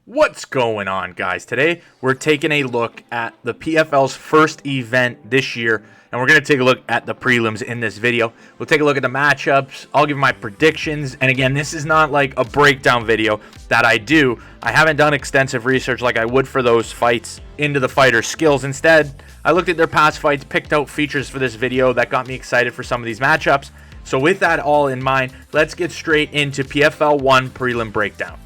What's going on, guys? Today we're taking a look at the PFL's first event this year, and we're going to take a look at the prelims in this video. We'll take a look at the matchups. I'll give my predictions, and again, this is not like a breakdown video that I do. I haven't done extensive research like I would for those fights into the fighter's skills. Instead, I looked at their past fights, picked out features for this video that got me excited for some of these matchups. So with that all in mind, let's get straight into PFL 1 prelim breakdown.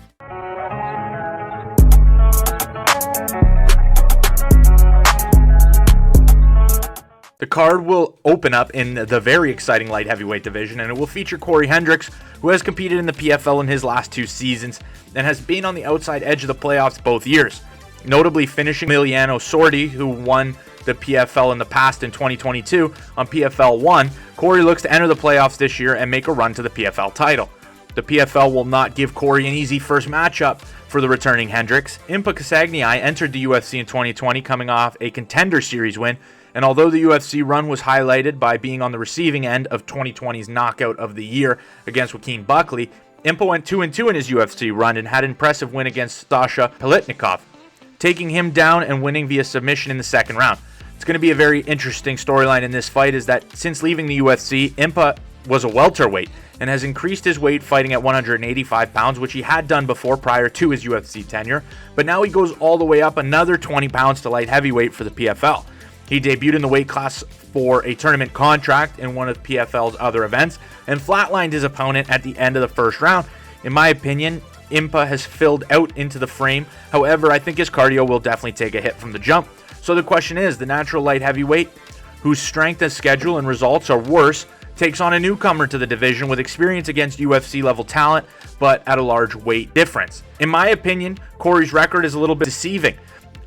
The card will open up in the very exciting light heavyweight division, and it will feature Cory Hendricks, who has competed in the PFL in his last 2 seasons and has been on the outside edge of the playoffs both years, notably finishing emiliano sordi, who won the PFL in the past in 2022 on PFL 1. Cory looks to enter the playoffs this year and make a run to the PFL title. The PFL will not give Cory an easy first matchup for the returning Hendricks. Impa Kasanganay entered the UFC in 2020 coming off a contender series win, and although the UFC run was highlighted by being on the receiving end of 2020's knockout of the year against Joaquin Buckley, Impa went 2-2 in his UFC run and had an impressive win against Sasha Paletnikov, taking him down and winning via submission in the second round. It's going to be a very interesting storyline in this fight, is that since leaving the UFC, Impa was a welterweight and has increased his weight fighting at 185 pounds, which he had done before prior to his UFC tenure, but now he goes all the way up another 20 pounds to light heavyweight for the PFL. He debuted in the weight class for a tournament contract in one of PFL's other events and flatlined his opponent at the end of the first round. In my opinion, Impa has filled out into the frame. However, I think his cardio will definitely take a hit from the jump. So the question is, the natural light heavyweight, whose strength and schedule and results are worse, takes on a newcomer to the division with experience against UFC level talent, but at a large weight difference. In my opinion, Cory's record is a little bit deceiving.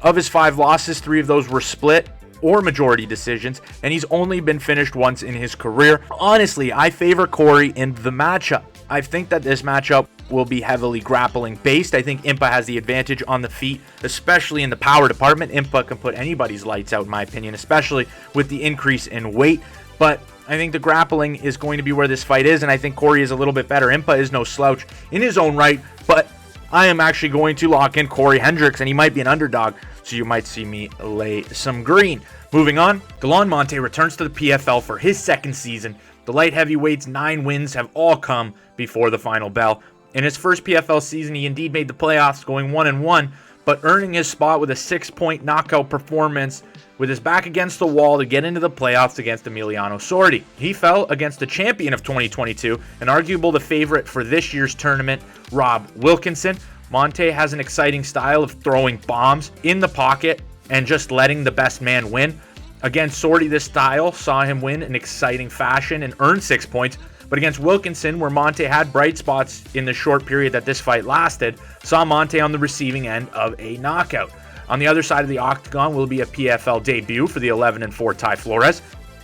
Of his 5 losses, 3 of those were split or majority decisions, and he's only been finished once in his career. Honestly, I favor Cory in the matchup. I think that this matchup will be heavily grappling based. I think Impa has the advantage on the feet, especially in the power department. Impa can put anybody's lights out, in my opinion, especially with the increase in weight. But I think the grappling is going to be where this fight is, and I think Cory is a little bit better. Impa is no slouch in his own right, but I am actually going to lock in Cory Hendricks, and he might be an underdog, so you might see me lay some green. Moving on, Delan Monte returns to the PFL for his second season. The light heavyweight's 9 wins have all come before the final bell. In his first PFL season, he indeed made the playoffs, going 1-1, but earning his spot with a 6-point knockout performance with his back against the wall to get into the playoffs against Emiliano sordi. He fell against the champion of 2022 and arguable the favorite for this year's tournament, Wilkinson. Monte has an exciting style of throwing bombs in the pocket and just letting the best man win. Against sordi, this style saw him win in exciting fashion and earn 6 points, but against Wilkinson, where Monte had bright spots in the short period that this fight lasted, saw Monte on the receiving end of a knockout. On the other side of the octagon will be a PFL debut for the 11-4 Ty Flores.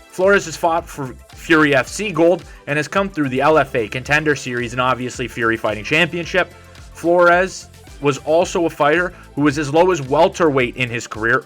Flores has fought for Fury FC Gold and has come through the LFA Contender Series and obviously Fury Fighting Championship. Flores was also a fighter who was as low as welterweight in his career,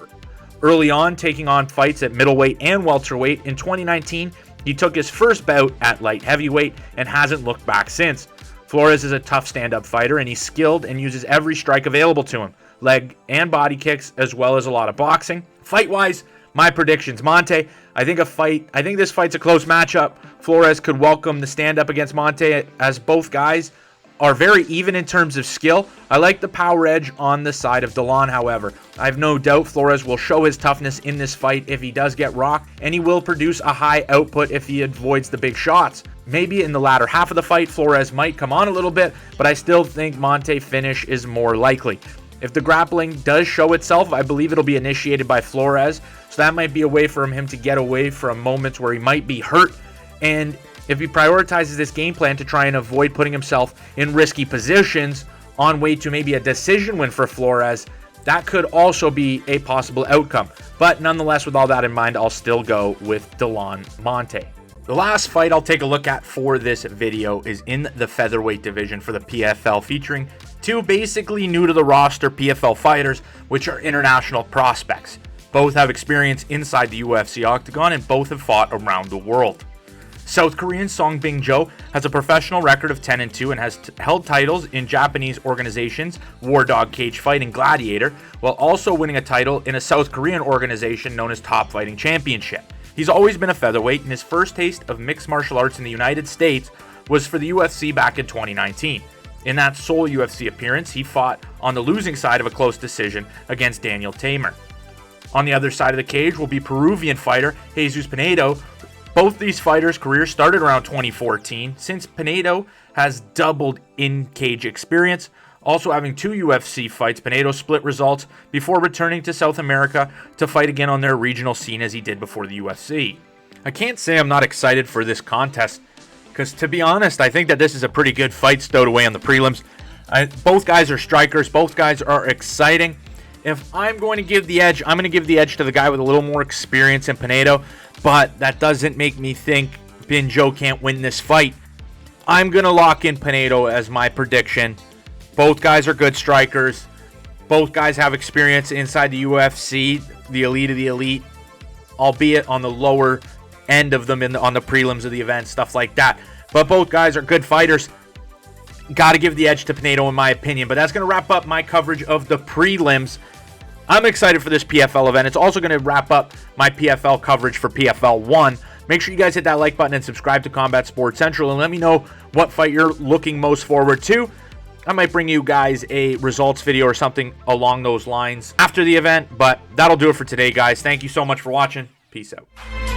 early on taking on fights at middleweight and welterweight. In 2019, he took his first bout at light heavyweight and hasn't looked back since. Flores is a tough stand-up fighter, and he's skilled and uses every strike available to him, leg and body kicks, as well as a lot of boxing. Fight-wise, my predictions: Monte. I think this fight's a close matchup. Flores could welcome the stand-up against Monte, as both guys are very even in terms of skill. I like the power edge on the side of Delan, however. I have no doubt Flores will show his toughness in this fight if he does get rocked, and he will produce a high output if he avoids the big shots. Maybe in the latter half of the fight, Flores might come on a little bit, but I still think Monte finish is more likely. If the grappling does show itself, I believe it'll be initiated by Flores, so that might be a way for him to get away from moments where he might be hurt, and if he prioritizes this game plan to try and avoid putting himself in risky positions on way to maybe a decision win for Flores, that could also be a possible outcome. But nonetheless, with all that in mind, I'll still go with Delan Monte. The last fight I'll take a look at for this video is in the featherweight division for the PFL, featuring 2 basically new to the roster PFL fighters, which are international prospects. Both have experience inside the UFC octagon and both have fought around the world. South Korean Songbin Jo has a professional record of 10-2 and has held titles in Japanese organizations War Dog Cage Fight and Gladiator, while also winning a title in a South Korean organization known as Top Fighting Championship. He's always been a featherweight, and his first taste of mixed martial arts in the United States was for the UFC back in 2019. In that sole UFC appearance, he fought on the losing side of a close decision against Daniel Tamer. On the other side of the cage will be Peruvian fighter Jesus Pinedo. Both these fighters' careers started around 2014. Since Pinedo has doubled in-cage experience, also having 2 UFC fights, Pinedo split results before returning to South America to fight again on their regional scene as he did before the UFC. I can't say I'm not excited for this contest, because to be honest, I think that this is a pretty good fight stowed away on the prelims. Both guys are strikers. Both guys are exciting. If I'm going to give the edge, I'm going to give the edge to the guy with a little more experience in Pinedo, but that doesn't make me think Bin Jo can't win this fight. I'm going to lock in Pinedo as my prediction. Both guys are good strikers. Both guys have experience inside the UFC, the elite of the elite, albeit on the lower end of them on the prelims of the event, stuff like that. But both guys are good fighters. Got to give the edge to Pinedo in my opinion. But that's going to wrap up my coverage of the prelims. I'm excited for this PFL event. It's also going to wrap up my PFL coverage for PFL 1. Make sure you guys hit that like button and subscribe to Combat Sports Central and let me know what fight you're looking most forward to. I might bring you guys a results video or something along those lines after the event, but that'll do it for today, guys. Thank you so much for watching. Peace out.